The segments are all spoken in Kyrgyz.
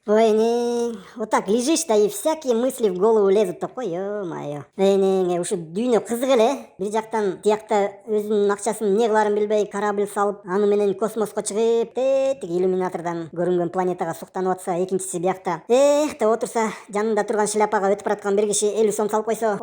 Ой, вот так лежишь, да и всякие мысли в голову лезут деп кой, ё-моё. Ушу дүйнө кызык эле. Бир жактан тиякта өзүнүн акчасын эмне кылаарын билбей корабль салып, аны менен космоско чыгып, тетиги иллюминатордон көрүнгөн планетага суктанып атса, экинчиси биякта деп отурса, жанында турган шляпага өтүп бараткан бир киши 50 сом салып койсо,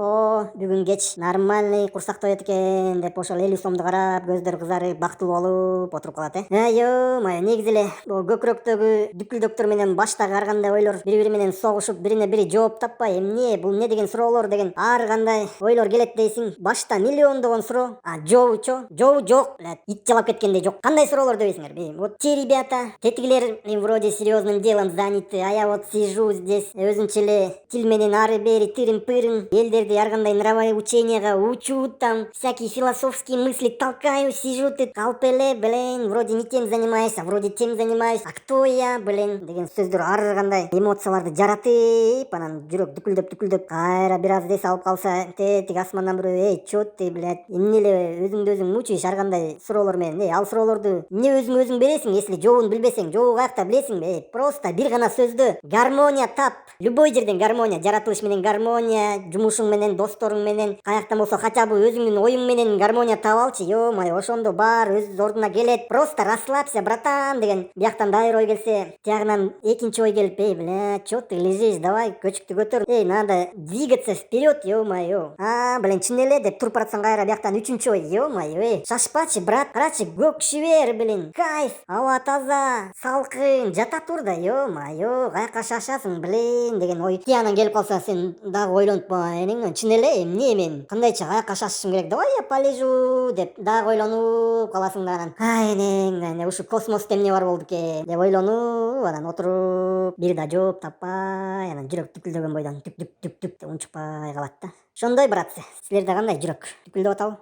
бүгүн кеч нормальный курсак тоет экен деп ошол 50 сомду карап, көздөрү кызарып, бактылуу болуп отуруп калат, ё-моё, негизи эле көкүрөктөгү дүпүлдөктөр менен баштагы ар кандай ойлор бири менен согушуп, бирине бири жооп таппай, эмне бул, эмне деген суроолор деген ар кандай ойлор келет дейсиң. Башта миллиондогон суроо, а жообучу? Жообу жок, блядь, ит жалап кеткендей жок. Кандай суроолор дебейсиңер? Вот те ребята, тетигилер вроде серьезным делом заняты, а я вот сижу здесь, өзүнчө эле тил менен ары бери тырын-пырын, элдерди ар кандай нравоученияга учуп, там всякие философские мысли толкаю, сижу тут, калп эле, блин, вроде не тем занимаюсь, а вроде тем занимаюсь, а кто я, блин, деген сөздөр ар кандай эмоцияларды жаратып, анан жүрөк дүпүлдөп кайра бир аз эс алып калса, тетиги асмандан бирөө, чё ты, блядь, эмне эле өзүңдү өзүң мучаешь ар кандай суроолор менен, ал суроолорду эмне өзүң бересиң, если жообун билбесең, жообу каякта билесиңби? Просто бир гана сөздө гармония тап. Любой жерден гармония, жаратылыш менен гармония, жумушуң менен, досторуң менен, каяктан болсо хотя бы өзүңдүн оюң менен гармония таап алчы, ё-моё, ошондо баары өз ордуна келет. Просто расслабься, братан деген бияктан дагы бир ой келсе, тиягынан экинчи ой келип, блядь, чё ты лежишь, давай көчүктү көтөр, надо двигаться вперед, ё-моё. Блин, чын эле деп туруп баратсаң кайра бияктан үчүнчү ой, ё-моё, шашпачы, брат, карачы, көк шибер, блин, кайф, аба таза, салкын, жата тур да, ё-моё, каяка шашасың, блин деген ой тиянан келип калса, сен дагы ойлонуп, чын эле эмне мен кандайча каяка шашышым керек, давай я полежу деп дагы ойлонуп каласың да анан ушу космосто эмне бар болду экен деп ойлонуп, анан отуруп бир да жооп таппай, анан жүрөк дүпүлдөгөн бойдон дүп деп унчукпай калат да. Ошондой, братцы, силерде кандай жүрөк дүпүлдөп атабы?